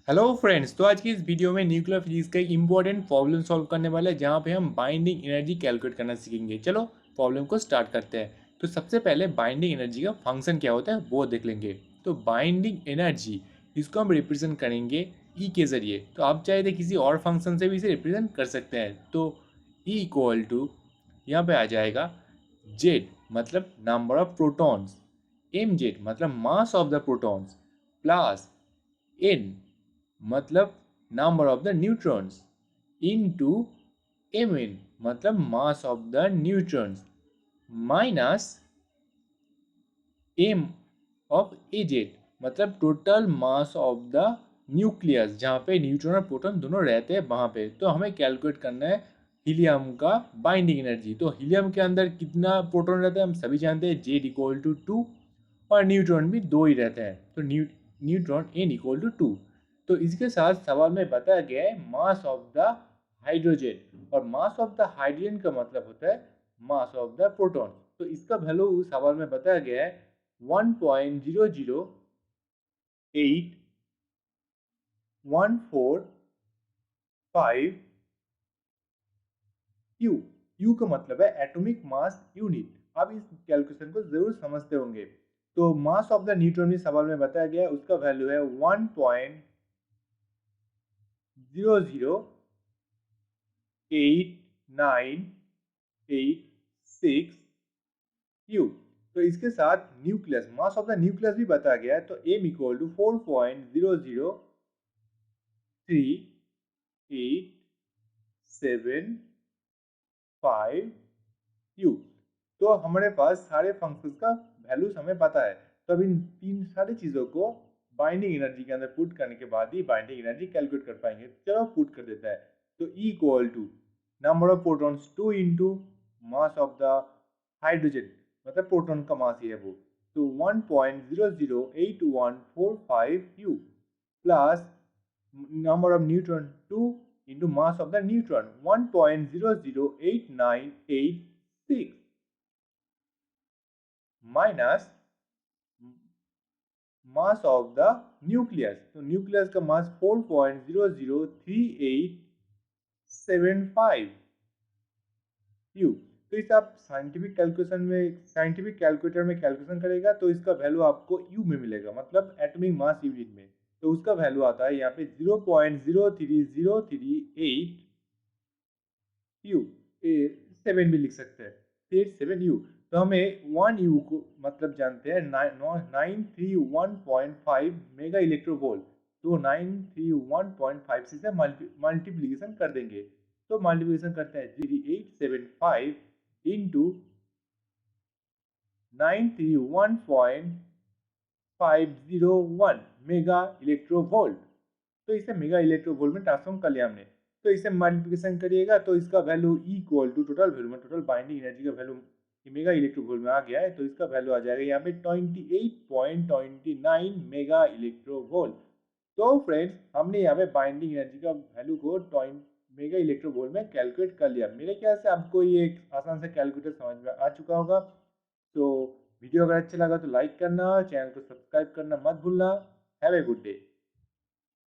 Hello friends, तो आज की इस वीडियो में न्यूक्लियर फिजिक्स का एक इंपॉर्टेंट प्रॉब्लम सॉल्व करने वाला है जहाँ पे हम बाइंडिंग एनर्जी कैलकुलेट करना सीखेंगे। चलो प्रॉब्लम को स्टार्ट करते हैं। तो सबसे पहले बाइंडिंग एनर्जी का फंक्शन क्या होता है वो देख लेंगे। तो बाइंडिंग एनर्जी इसको हम रिप्रेजेंट करेंगे ई के ज़रिए। तो आप चाहे तो किसी और फंक्शन से भी इसे रिप्रेजेंट कर सकते हैं। तो ई इक्वल टू यहाँ पे आ जाएगा जेड मतलब number of protons, M Z मतलब mass of the protons, plus N मतलब number of the neutrons into M N मतलब mass of the neutrons minus M of AZ मतलब total mass of the nucleus जहाँ पे neutron और proton दोनों रहते हैं वहाँ पे। तो हमें कैलकुलेट करना है हीलियम का बाइंडिंग एनर्जी। तो हीलियम के अंदर कितना प्रोटॉन रहता है हम सभी जानते हैं, जेड इक्वल टू 2 और न्यूट्रॉन भी 2 ही रहते हैं। तो न्यूट्रॉन एन इक्वल टू 2। तो इसके साथ सवाल में बताया गया है मास ऑफ द हाइड्रोजन, और मास ऑफ द हाइड्रोजन का मतलब होता है मास ऑफ द प्रोटॉन। तो इसका वैल्यू सवाल में बताया गया है 1.00814 यू। यू का मतलब है एटॉमिक मास यूनिट। आप इस कैलकुलेशन को जरूर समझते होंगे। तो मास ऑफ द न्यूट्रॉन भी सवाल में बताया गया है, उसका वैल्यू है 1.00896 यू। तो इसके साथ nucleus, mass of the nucleus भी बताया गया है। तो एम इक्वल टू 4.00387 यू। तो हमारे पास सारे फंक्शंस का वैल्यूज हमें पता है। तो अब इन तीन सारी चीजों को बाइंडिंग एनर्जी के अंदर पुट करने के बाद ही बाइंडिंग एनर्जी कैलकुलेट कर पाएंगे। चलो पुट कर देता है। तो E equal to number of protons 2 into mass of the hydrogen मतलब प्रोटॉन का मास ही है वो। तो 1.00814 u plus number of neutron 2 into mass of the neutron 1.00896 minus mass of the nucleus। तो न्यूक्लियस का मास 4.00387 यू। तो इसे आप साइंटिफिक कैलकुलेशन में, साइंटिफिक कैलकुलेटर में कैलकुलेशन करेगा तो इसका वैल्यू आपको यू में मिलेगा मतलब एटॉमिक मास यूनिट में। तो उसका वैल्यू आता है यहाँ पे 0.03038 यू, 7 भी लिख सकते हैं, 87 यू। तो हमें 1 यू को मतलब जानते हैं 931.5 मेगा इलेक्ट्रोवोल्ट। तो 931.5 से मल्टीप्लीकेशन कर देंगे। तो मल्टीप्लीकेशन करते हैं 0875 इंटू 931.501 मेगा इलेक्ट्रोवोल्ट। तो इसे मेगा इलेक्ट्रोवोल्ट में ट्रांसफॉर्म कर लिया हमने। तो इसे मल्टीप्लिकेशन करिएगा तो इसका value equal to total value में टोटल बाइंडिंग एनर्जी का वैल्यू मेगा इलेक्ट्रोवोल्ट में आ गया है। तो इसका वैल्यू आ जाएगा यहाँ पे 28.29 मेगा इलेक्ट्रोवोल्ट। तो फ्रेंड्स हमने यहाँ पे बाइंडिंग एनर्जी का वैल्यू को मेगा इलेक्ट्रोवोल्ट में कैलकुलेट कर लिया। मेरे ख्याल से आपको ये एक आसान से कैलकुलेटर समझ में आ चुका होगा। तो वीडियो अगर अच्छा लगा तो लाइक करना, चैनल को सब्सक्राइब करना मत भूलना। Have a good day.